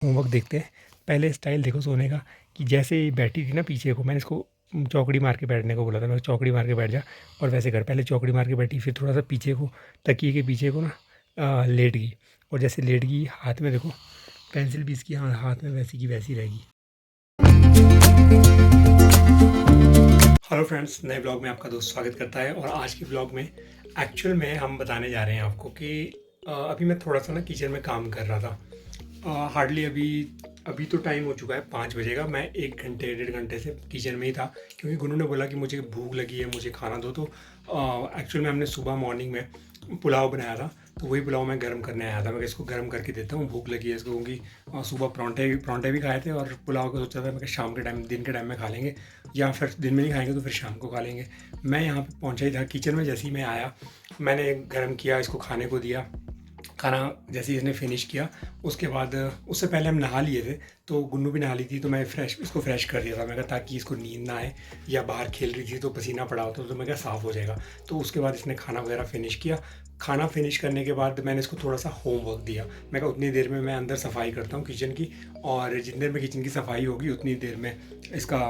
Homework देखते हैं। पहले स्टाइल देखो सोने का कि जैसे ही बैठी थी ना पीछे को, मैंने इसको चौकड़ी मार के बैठने को बोला था। मैं चौकड़ी मार के बैठ जा और वैसे कर। पहले चौकड़ी मार के बैठी, फिर थोड़ा सा पीछे को, तकिए के पीछे को ना लेट गई। और जैसे लेट गई, हाथ में देखो पेंसिल भी इसकी हाथ में वैसी की वैसी रहेगी। हेलो फ्रेंड्स, नए ब्लॉग में आपका दोस्त स्वागत करता है। और आज के ब्लॉग में एक्चुअल में हम बताने जा रहे हैं आपको कि अभी मैं थोड़ा सा ना किचन में काम कर रहा था। हार्डली अभी अभी तो टाइम हो चुका है 5 बजे का। मैं 1 घंटे 1.5 घंटे से किचन में ही था, क्योंकि गुनू ने बोला कि मुझे भूख लगी है, मुझे खाना दो। तो एक्चुअल में हमने सुबह मॉर्निंग में पुलाव बनाया था, तो वही पुलाव मैं गर्म करने आया था। मैं इसको गर्म करके देता हूँ, भूख लगी है इसको, क्योंकि सुबह परांठे भी खाए थे और पुलाव को सोचा था मैं कि शाम के टाइम, दिन के टाइम में खा लेंगे, या फिर दिन में नहीं खाएंगे तो फिर शाम को खा लेंगे। मैं यहाँ पे पहुँचा ही था किचन में। जैसे ही मैं आया, मैंने गर्म किया, इसको खाने को दिया। खाना जैसे ही इसने फिनिश किया, उसके बाद उससे पहले हम नहा लिए थे, तो गुन्नू भी नहा ली थी, तो मैं इसको फ्रेश कर दिया था। मैं कहा ताकि इसको नींद ना आए, या बाहर खेल रही थी तो पसीना पड़ा होता तो मैं कहा साफ़ हो जाएगा। तो उसके बाद इसने खाना वगैरह फिनिश किया। खाना फिनिश करने के बाद मैंने इसको थोड़ा सा होमवर्क दिया। मैं कहा उतनी देर में मैं अंदर सफाई करता हूँ किचन की, और जितनी देर में किचन की सफाई होगी उतनी देर में इसका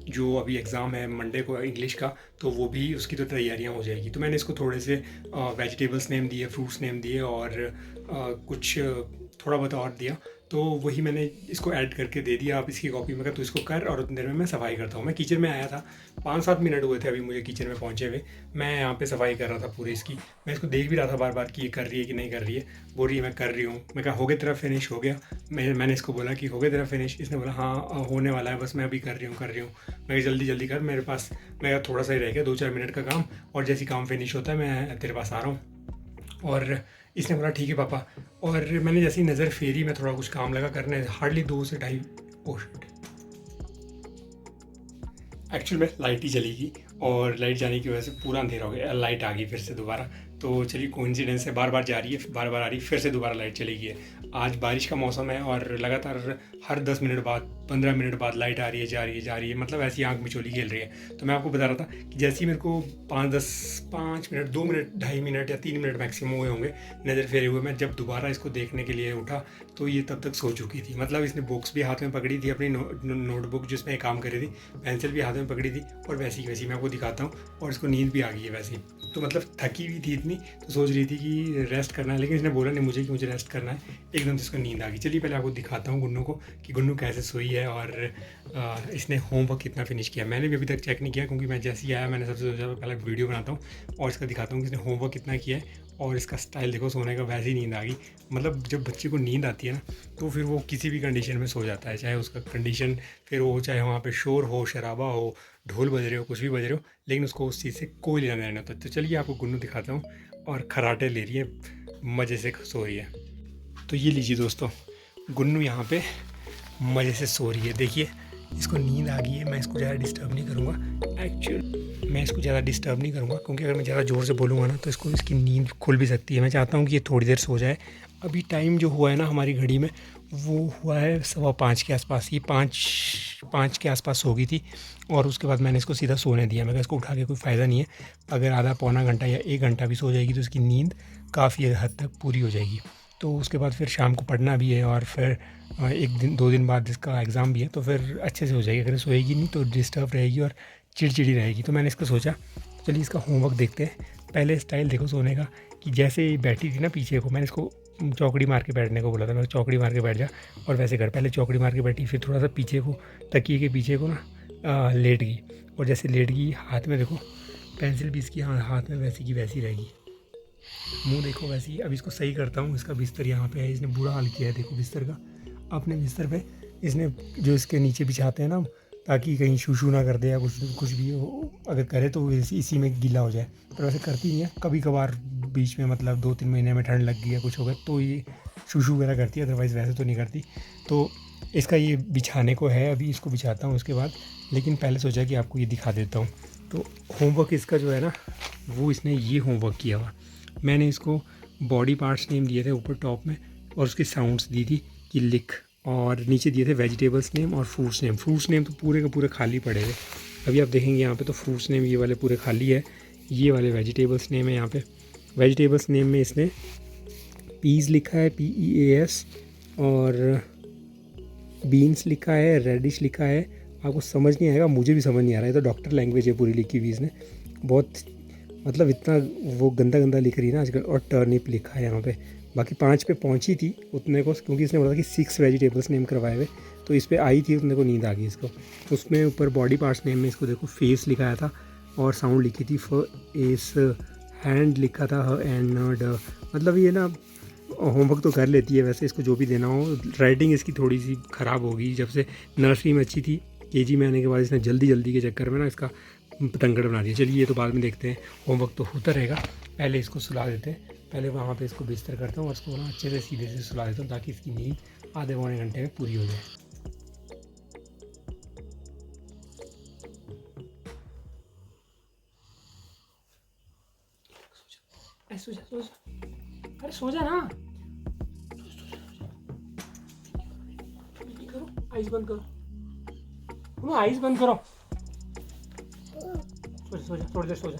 जो अभी एग्ज़ाम है मंडे को इंग्लिश का, तो वो भी उसकी तो तैयारियां हो जाएगी। तो मैंने इसको थोड़े से वेजिटेबल्स नेम दिए, फ्रूट्स नेम दिए, और कुछ थोड़ा बहुत और दिया। तो वही मैंने इसको ऐड करके दे दिया। आप इसकी कॉपी में कर, तो इसको कर, और उतनी देर में मैं सफाई करता हूँ। मैं किचन में आया था, 5-7 मिनट हुए थे अभी मुझे किचन में पहुँचे हुए। मैं यहाँ पे सफाई कर रहा था पूरी इसकी। मैं इसको देख भी रहा था बार बार कि ये कर रही है कि नहीं कर रही है। बोल रही है मैं कर रही हूँ। मैं कहा हो गया तेरा फिनिश, हो गया। मैंने इसको बोला कि हो गया तेरा फिनिश। इसने बोला हाँ होने वाला है, बस मैं अभी कर रही हूँ। मैं जल्दी जल्दी कर, मेरे पास मैं थोड़ा सा ही रह गया, 2-4 मिनट का काम, और जैसे काम फिनिश होता है मैं तेरे पास आ रहा हूँ। और इसने बोला ठीक है पापा। और मैंने जैसी नज़र फेरी, मैं थोड़ा कुछ काम लगा करने, हार्डली 2 से 2.5। ओह शिट, एक्चुअल में लाइट ही चली गई, और लाइट जाने की वजह से पूरा अंधेरा हो गया। लाइट आ गई फिर से दोबारा। तो चलिए, कोइंसिडेंस है, बार बार जा रही है, बार बार आ रही है, फिर से दोबारा लाइट चली गई है। आज बारिश का मौसम है, और लगातार हर 10 मिनट बाद, 15 मिनट बाद लाइट आ रही है, जा रही है, जा रही है, मतलब ऐसी आँख मिचोली खेल रही है। तो मैं आपको बता रहा था कि जैसे ही मेरे को 5 मिनट, 2 मिनट, 2.5 मिनट या 3 मिनट मैक्सिमम हुए होंगे नज़र फेरे हुए, मैं जब दोबारा इसको देखने के लिए उठा, तो ये तब तक सो चुकी थी। मतलब इसने बुक्स भी हाथ में पकड़ी थी, अपनी नोटबुक जिसमें काम करी थी, पेंसिल भी हाथ में पकड़ी थी, और वैसी की वैसी मैं आपको दिखाता हूँ। और इसको नींद भी आ गई है वैसे ही। तो मतलब थकी हुई थी इतनी, तो सोच रही थी कि रेस्ट करना है, लेकिन इसने बोला नहीं मुझे कि मुझे रेस्ट करना है। एकदम से इसको नींद आ गई। चलिए पहले आपको दिखाता हूँ गुन्नू को कि गुन्नू कैसे सोई है, और इसने होमवर्क कितना फिनिश किया। मैंने भी अभी तक चेक नहीं किया, क्योंकि मैं जैसे ही आया मैंने सबसे सोचा पहले वीडियो बनाता हूँ और इसका दिखाता हूँ कि इसने होमवर्क कितना किया है। और इसका स्टाइल देखो सोने का, वैसे ही नींद आ गई। मतलब जब बच्चे को नींद आती है ना, तो फिर वो किसी भी कंडीशन में सो जाता है, चाहे उसका कंडीशन फिर वो, चाहे वहाँ पे शोर हो, शराबा हो, ढोल बज रहे हो, कुछ भी बज रहे हो, लेकिन उसको उस चीज़ से कोई लेना देना नहीं होता। तो चलिए आपको गुन्नू दिखाता हूँ। और खराटे ले रही है, मज़े से सो रही है। तो ये लीजिए दोस्तों, गुन्नू यहाँ पे मज़े से सो रही है। देखिए इसको नींद आ गई है। मैं इसको ज़्यादा डिस्टर्ब नहीं करूँगा। मैं इसको ज़्यादा डिस्टर्ब नहीं करूँगा, क्योंकि अगर मैं ज़्यादा ज़ोर से बोलूँगा ना, तो इसको, इसकी नींद खुल भी सकती है। मैं चाहता हूँ कि ये थोड़ी देर सो जाए। अभी टाइम जो हुआ है ना हमारी घड़ी में, वो हुआ है 5:15 के आसपास। ये 5 के आसपास सो गई थी, और उसके बाद मैंने इसको सीधा सोने दिया। मैं कहा इसको उठा के कोई फ़ायदा नहीं है। अगर आधा पौना घंटा या 1 घंटा भी सो जाएगी, तो इसकी नींद काफ़ी हद तक पूरी हो जाएगी। तो उसके बाद फिर शाम को पढ़ना भी है, और फिर 1 दिन 2 दिन बाद इसका एग्ज़ाम भी है, तो फिर अच्छे से हो जाएगी। अगर सोएगी नहीं तो डिस्टर्ब रहेगी और चिड़चिड़ी रहेगी। तो मैंने इसको सोचा चलिए इसका होमवर्क देखते हैं। पहले स्टाइल देखो सोने का कि जैसे ही बैठी थी ना पीछे को, मैंने इसको चौकड़ी मार के बैठने को बोला था। मैं चौकड़ी मार के बैठ जा और वैसे कर। पहले चौकड़ी मार के बैठी, फिर थोड़ा सा पीछे को, तकिए के पीछे को ना लेट गई। और जैसे लेट गई, हाथ में देखो पेंसिल भी इसकी हाथ में वैसी की वैसी रहेगी। मुंह देखो वैसे ही। अब इसको सही करता हूँ। इसका बिस्तर यहाँ पे है, इसने बुरा हाल किया है देखो बिस्तर का। अपने बिस्तर पे इसने जो इसके नीचे बिछाते हैं ना, ताकि कहीं शू ना कर दे, या कुछ कुछ भी हो, अगर करे तो इसी में गीला हो जाए। पर वैसे करती नहीं है, कभी कभार बीच में, मतलब 2-3 महीने में ठंड लग गई है, कुछ हो गया, तो ये शू वगैरह करती है, अदरवाइज़ वैसे तो नहीं करती। तो इसका ये बिछाने को है, अभी इसको बिछाता हूँ उसके बाद। लेकिन पहले सोचा कि आपको ये दिखा देता हूँ। तो होमवर्क इसका जो है ना, वो इसने ये होमवर्क किया हुआ। मैंने इसको बॉडी पार्ट्स नेम दिए थे ऊपर टॉप में, और उसकी साउंड्स दी थी कि लिख, और नीचे दिए थे वेजिटेबल्स नेम और फ्रूट्स नेम। फ्रूट्स नेम तो पूरे के पूरे खाली पड़े थे। अभी आप देखेंगे यहाँ पे तो फ्रूट्स नेम ये वाले पूरे खाली है, ये वाले वेजिटेबल्स नेम है यहाँ पे। वेजिटेबल्स नेम में इसने पीज़ लिखा है, PEAS, और बीन्स लिखा है, रेडिश लिखा है, आपको समझ नहीं आएगा, मुझे भी समझ नहीं आ रहा है। तो डॉक्टर लैंग्वेज है पूरी लिखी हुई इसने, बहुत मतलब इतना वो गंदा गंदा लिख रही है ना आजकल। और टर्निप लिखा है यहाँ पे। बाकी 5 पे पहुँची थी उतने को, क्योंकि इसने बोला कि 6 वेजिटेबल्स नेम करवाए हुए, तो इस पर आई थी उतने को नींद आ गई इसको। उसमें ऊपर बॉडी पार्ट्स नेम में इसको देखो फेस लिखाया था और साउंड लिखी थी एस, हैंड लिखा था ह एंड ड। मतलब ये ना होमवर्क तो कर लेती है वैसे, इसको जो भी देना हो। राइटिंग इसकी थोड़ी सी ख़राब होगी, जब से नर्सरी में अच्छी थी, केजी में आने के बाद इसने जल्दी जल्दी के चक्कर में ना इसका पतंगड़ बना दिया। चलिए ये तो बाद में देखते हैं, होमवर्क तो होता रहेगा। पहले इसको सुला देते हैं, पहले वहाँ पे इसको बिस्तर करता हूँ और इसको ना अच्छे से सीधे से सुला देता हूँ, ताकि इसकी नींद आधे पौने घंटे में पूरी हो जाए। सो जा सो जा, अरे सो जा ना, करो आइज बंद करो, आइज बंद करो, सो जा थोड़ी देर सो जा।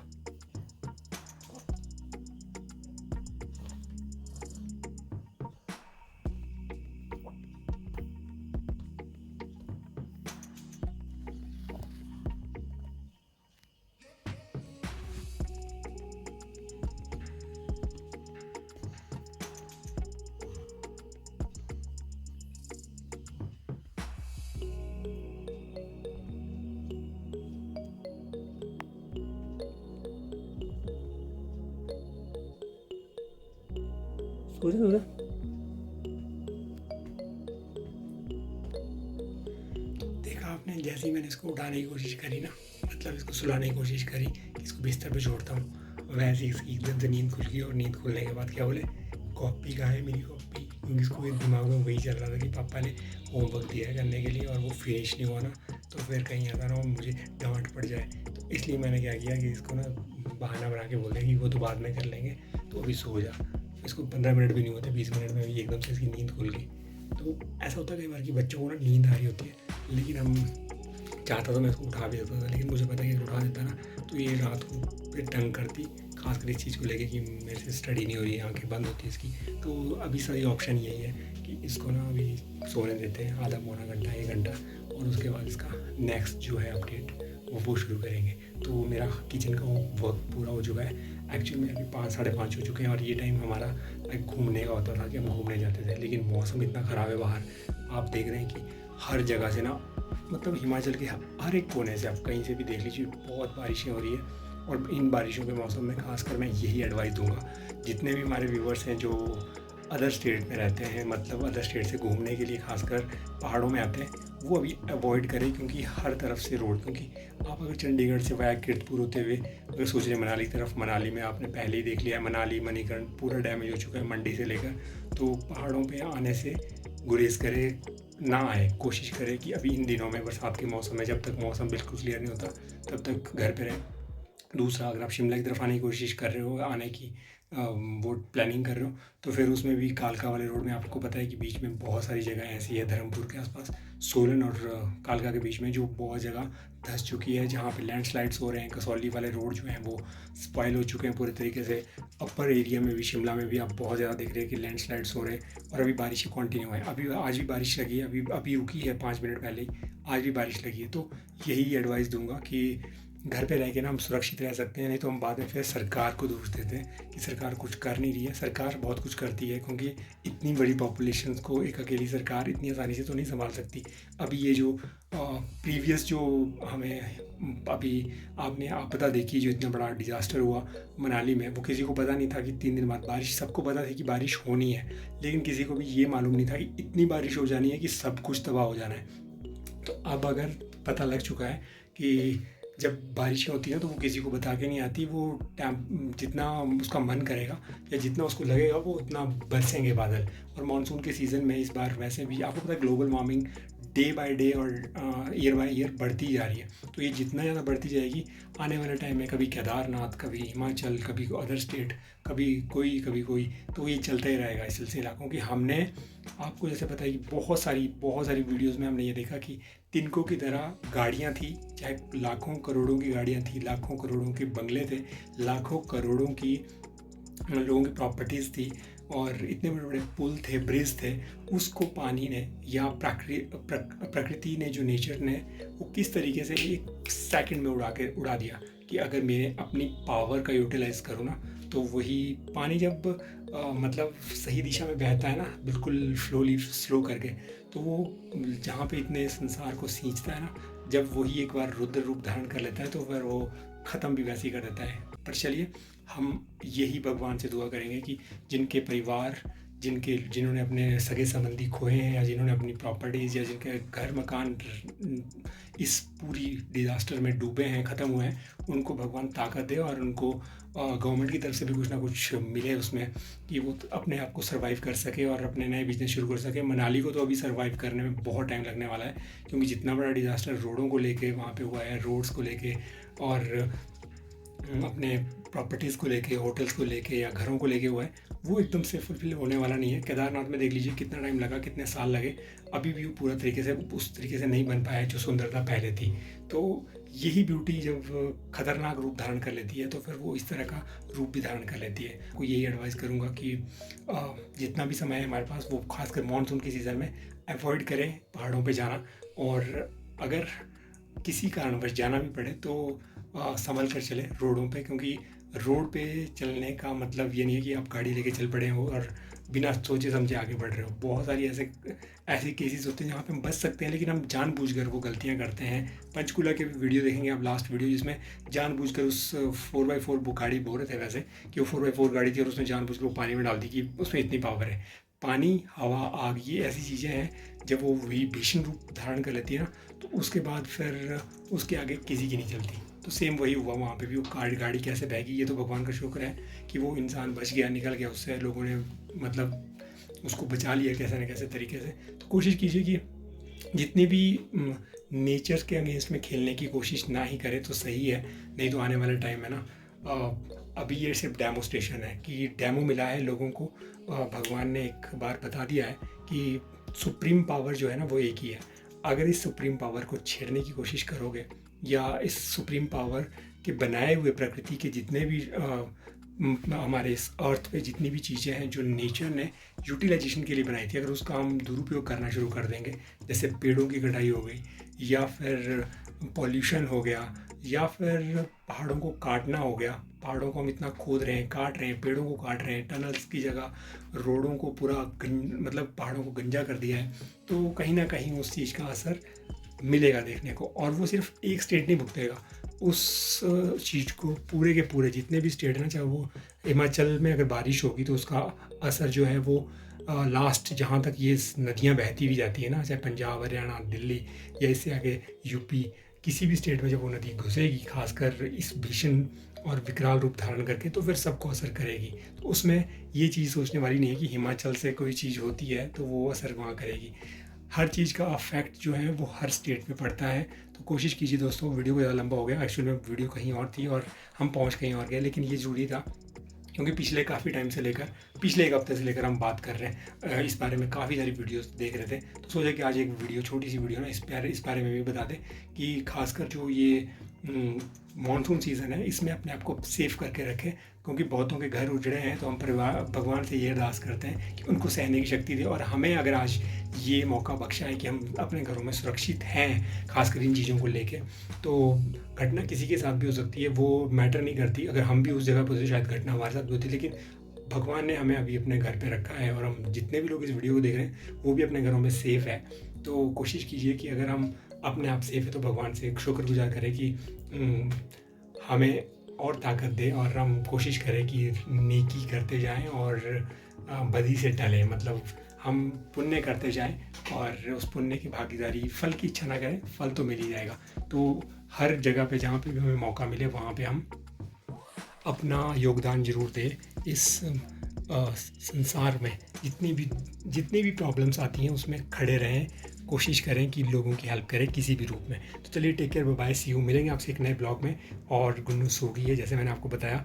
सो जा। देखा आपने, जैसे ही मैंने इसको उठाने की कोशिश करी ना, मतलब इसको सुलाने की कोशिश करी कि इसको बिस्तर पे छोड़ता हूँ, वैसे ही इसकी एकदम से नींद खुल गई। और नींद खुलने के बाद क्या बोले, कॉपी कहाँ है मेरी कॉपी, क्योंकि इसको एक दिमाग में वही चल रहा था कि पापा ने होमवर्क दिया है करने के लिए और वो फिनिश नहीं हुआ ना, तो फिर कहीं ऐसा ना हो मुझे डांट पड़ जाए। तो इसलिए मैंने क्या किया कि इसको ना बहाना बना के बोल दिया कि वो तो बाद में कर लेंगे, तो अभी सो जा। इसको 15 मिनट भी नहीं होते, 20 मिनट में भी एकदम से इसकी नींद खुल गई। तो ऐसा होता है कई बार कि बच्चों को ना नींद आ रही होती है, लेकिन हम चाहता तो मैं इसको उठा भी देता था, लेकिन मुझे पता है कि उठा देता ना तो ये रात को फिर तंग करती, खासकर इस चीज़ को लेके कि मेरे से स्टडी नहीं हो रही है, आंखें बंद होती है इसकी। तो अभी सही ऑप्शन यही है कि इसको ना अभी सोने देते हैं आधा पौना घंटा 1 घंटा, और उसके बाद इसका नेक्स्ट जो है अपडेट वो शुरू करेंगे। तो मेरा किचन का वर्क पूरा हो चुका है। एक्चुअली में अभी 5 साढ़े 5 हो चुके हैं और ये टाइम हमारा लाइक घूमने का होता था कि हम घूमने जाते थे, लेकिन मौसम इतना ख़राब है बाहर, आप देख रहे हैं कि हर जगह से ना, मतलब हिमाचल के हर एक कोने से आप कहीं से भी देख लीजिए बहुत बारिशें हो रही है। और इन बारिशों के मौसम में खासकर मैं यही एडवाइस दूंगा, जितने भी हमारे व्यूवर्स हैं जो अदर स्टेट में रहते हैं, मतलब अदर स्टेट से घूमने के लिए खासकर पहाड़ों में आते हैं, वो अभी अवॉइड करें, क्योंकि हर तरफ से रोड, क्योंकि आप अगर चंडीगढ़ से वाया कीरतपुर होते हुए अगर सोच रहे हैं मनाली की तरफ, मनाली में आपने पहले ही देख लिया है, मनाली मणिकर्ण पूरा डैमेज हो चुका है मंडी से लेकर। तो पहाड़ों पे आने से गुरेज करें, ना आए, कोशिश करें कि अभी इन दिनों में बरसात के मौसम में, जब तक मौसम बिल्कुल क्लियर नहीं होता तब तक घर पे रहें। दूसरा, अगर आप शिमला की तरफ आने की कोशिश कर रहे हो, आने की वो प्लानिंग कर रहे हो, तो फिर उसमें भी कालका वाले रोड में आपको पता है कि बीच में बहुत सारी जगह ऐसी है धर्मपुर के आसपास, सोलन और कालका के बीच में, जो बहुत जगह धंस चुकी है, जहाँ पे लैंडस्लाइड्स हो रहे हैं। कसौली वाले रोड जो हैं वो स्पॉइल हो चुके हैं पूरे तरीके से। अपर एरिया में भी, शिमला में भी आप बहुत ज़्यादा देख रहे हैं कि लैंडस्लाइड्स हो रहे हैं। और अभी बारिश कंटिन्यू है, अभी आज भी बारिश लगी है, अभी रुकी है 5 मिनट पहले ही, आज भी बारिश लगी है। तो यही एडवाइस दूंगा कि घर पे रह के ना हम सुरक्षित रह सकते हैं, नहीं तो हम बाद में फिर सरकार को दोष देते हैं कि सरकार कुछ कर नहीं रही है। सरकार बहुत कुछ करती है, क्योंकि इतनी बड़ी पॉपुलेशन को एक अकेली सरकार इतनी आसानी से तो नहीं संभाल सकती। अभी ये जो प्रीवियस जो हमें अभी आपने आपदा देखी, जो इतना बड़ा डिज़ास्टर हुआ मनाली में, वो किसी को पता नहीं था कि 3 दिन बाद बारिश, सबको पता था कि बारिश होनी है, लेकिन किसी को भी ये मालूम नहीं था कि इतनी बारिश हो जानी है कि सब कुछ तबाह हो जाना है। तो अब अगर पता लग चुका है कि जब बारिशें होती हैं तो वो किसी को बता के नहीं आती, वो जितना उसका मन करेगा या जितना उसको लगेगा वो उतना बरसेंगे बादल। और मानसून के सीज़न में इस बार वैसे भी आपको पता है global warming day by day और ईयर बाय ईयर बढ़ती जा रही है। तो ये जितना ज़्यादा बढ़ती जाएगी, आने वाले टाइम में कभी केदारनाथ, कभी हिमाचल, कभी अदर स्टेट, कभी कोई, तो ये चलता ही रहेगा इस सिलसिला। क्योंकि हमने आपको जैसे पता है कि बहुत सारी वीडियोज़ में हमने ये देखा कि तिनकों की तरह गाड़ियाँ थी, चाहे लाखों करोड़ों की गाड़ियाँ थी, लाखों करोड़ों के बंगले थे, लाखों करोड़ों की लोगों की प्रॉपर्टीज़ थी, और इतने बड़े बड़े पुल थे, ब्रिज थे, उसको पानी ने या प्रकृति ने, जो नेचर ने, वो किस तरीके से एक सेकंड में उड़ा दिया कि अगर मैं अपनी पावर का यूटिलाइज़ करूँ ना, तो वही पानी जब मतलब सही दिशा में बहता है ना, बिल्कुल स्लो करके, तो वो जहाँ पे इतने संसार को सींचता है ना, जब वही एक बार रुद्र रूप धारण कर लेता है तो फिर वो ख़त्म भी वैसे ही कर देता है। पर चलिए, हम यही भगवान से दुआ करेंगे कि जिनके परिवार, जिन्होंने अपने सगे संबंधी खोए हैं, या जिन्होंने अपनी प्रॉपर्टीज़, या जिनके घर मकान इस पूरी डिज़ास्टर में डूबे हैं, ख़त्म हुए हैं, उनको भगवान ताकत दे और उनको गवर्नमेंट की तरफ से भी कुछ ना कुछ मिले उसमें, कि वो अपने आप को सर्वाइव कर सके और अपने नए बिजनेस शुरू कर सके। मनाली को तो अभी सर्वाइव करने में बहुत टाइम लगने वाला है, क्योंकि जितना बड़ा डिज़ास्टर रोडों को लेके वहाँ पे हुआ है, रोड्स को लेके और अपने प्रॉपर्टीज़ को लेके, होटल्स को लेके या घरों को लेके हुआ है, वो एकदम से फुलफिल होने वाला नहीं है। केदारनाथ में देख लीजिए कितना टाइम लगा, कितने साल लगे, अभी भी वो पूरा तरीके से उस तरीके से नहीं बन पाया जो सुंदरता पहले थी। तो यही ब्यूटी जब खतरनाक रूप धारण कर लेती है तो फिर वो इस तरह का रूप भी धारण कर लेती है। को यही एडवाइस करूँगा कि जितना भी समय है हमारे पास, वो खासकर मानसून के सीज़न में अवॉइड करें पहाड़ों पे जाना, और अगर किसी कारणवश जाना भी पड़े तो संभल कर चले रोडों पे, क्योंकि रोड पे चलने का मतलब ये नहीं है कि आप गाड़ी लेके चल पड़े हो और बिना सोचे समझे आगे बढ़ रहे हो। बहुत सारी ऐसे केसेस होते हैं जहाँ पे हम बच सकते हैं, लेकिन हम जानबूझकर वो गलतियाँ करते हैं। पंचकूला के वीडियो देखेंगे आप, लास्ट वीडियो, जिसमें जानबूझकर उस 4x4 वो गाड़ी बोल रहे थे वैसे कि वो 4x4 गाड़ी थी और उसने जानबूझकर वो पानी में डाल दी कि उसमें इतनी पावर है। पानी, हवा, आग, ये ऐसी चीज़ें हैं, जब वो वही भीषण रूप धारण कर लेती है ना, तो उसके बाद फिर उसके आगे किसी की नहीं चलती। तो सेम वही हुआ वहाँ पे भी, वो गाड़ी कैसे बहगी, ये तो भगवान का शुक्र है कि वो इंसान बच गया, निकल गया उससे, लोगों ने मतलब उसको बचा लिया कैसे न कैसे तरीके से। तो कोशिश कीजिए कि जितनी भी नेचर के अगेंस्ट में खेलने की कोशिश ना ही करें तो सही है, नहीं तो आने वाले टाइम में ना, अभी ये सिर्फ डेमोस्ट्रेशन है कि डेमो मिला है लोगों को। भगवान ने एक बार बता दिया है कि सुप्रीम पावर जो है ना वो एक ही है। अगर इस सुप्रीम पावर को छेड़ने की कोशिश करोगे, या इस सुप्रीम पावर के बनाए हुए प्रकृति के जितने भी हमारे इस अर्थ पे जितनी भी चीज़ें हैं जो नेचर ने यूटिलाइजेशन के लिए बनाई थी, अगर उसका हम दुरुपयोग करना शुरू कर देंगे, जैसे पेड़ों की कटाई हो गई, या फिर पॉल्यूशन हो गया, या फिर पहाड़ों को काटना हो गया, पहाड़ों को हम इतना खोद रहे हैं, काट रहे हैं, पेड़ों को काट रहे हैं, टनल्स की जगह रोडों को पूरा मतलब पहाड़ों को गंजा कर दिया है, तो कहीं ना कहीं उस चीज़ का असर मिलेगा देखने को। और वो सिर्फ एक स्टेट नहीं भुगतेगा, उस चीज़ को पूरे के पूरे जितने भी स्टेट हैं ना, चाहे वो हिमाचल में अगर बारिश होगी तो उसका असर जो है वो लास्ट जहाँ तक ये नदियाँ बहती हुई जाती है ना, चाहे पंजाब, हरियाणा, दिल्ली, या इससे आगे यूपी, किसी भी स्टेट में जब वो नदी घुसेगी, खासकर इस भीषण और विकराल रूप धारण करके, तो फिर सबको असर करेगी। तो उसमें ये चीज़ सोचने वाली नहीं है कि हिमाचल से कोई चीज़ होती है तो वो असर वहाँ करेगी। हर चीज़ का अफेक्ट जो है वो हर स्टेट में पड़ता है। तो कोशिश कीजिए दोस्तों, वीडियो को ज़्यादा लंबा हो गया, एक्चुअली में वीडियो कहीं और थी और हम पहुँच कहीं और गए, लेकिन ये ज़रूरी था क्योंकि पिछले काफ़ी टाइम से लेकर, पिछले एक हफ्ते से लेकर हम बात कर रहे हैं इस बारे में, काफ़ी सारी वीडियोस देख रहे थे, तो सोचा कि आज एक वीडियो, छोटी सी वीडियो ना इस बारे में भी बता दें कि खासकर जो ये मानसून सीज़न है, इसमें अपने आप को सेफ करके रखें, क्योंकि बहुतों के घर उजड़े हैं। तो हम भगवान से ये अरदास करते हैं कि उनको सहने की शक्ति दे, और हमें अगर आज ये मौका बख्शा है कि हम अपने घरों में सुरक्षित हैं, खासकर इन चीज़ों को लेके, तो घटना किसी के साथ भी हो सकती है, वो मैटर नहीं करती। अगर हम भी उस जगह पर होते शायद घटना हमारे साथ भी होती, लेकिन भगवान ने हमें अभी अपने घर पे रखा है, और हम जितने भी लोग इस वीडियो को देख रहे हैं वो भी अपने घरों में सेफ़ है। तो कोशिश कीजिए कि अगर हम अपने आप सेफ़ है तो भगवान से शुक्रगुजार करें कि हमें और ताकत दे, और हम कोशिश करें कि नेकी करते जाएं और बदी से टलें, मतलब हम पुण्य करते जाएं और उस पुण्य की भागीदारी, फल की इच्छा ना करें, फल तो मिल ही जाएगा। तो हर जगह पे जहाँ पे भी हमें मौका मिले वहाँ पे हम अपना योगदान ज़रूर दें। इस संसार में जितनी भी प्रॉब्लम्स आती हैं उसमें खड़े रहें, कोशिश करें कि लोगों की हेल्प करें किसी भी रूप में। तो चलिए, take care, bye bye, see you, मिलेंगे आपसे एक नए ब्लॉग में। और गुन्नू सो गई है, जैसे मैंने आपको बताया,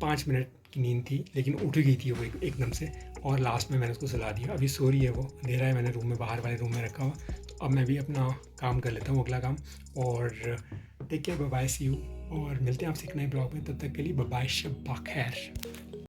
5 मिनट की नींद थी लेकिन उठ गई थी वो एकदम से, और लास्ट में मैंने उसको सुला दिया। अभी सो रही है वो, अंधेरा है, मैंने रूम में, बाहर वाले रूम में रखा हुआ। तो अब मैं भी अपना काम कर लेता हूँ, अगला काम। और take care, bye bye, see you, और मिलते हैं आपसे एक नए ब्लॉग में। तब तक के लिए बाय बाय, शब्बा खैर।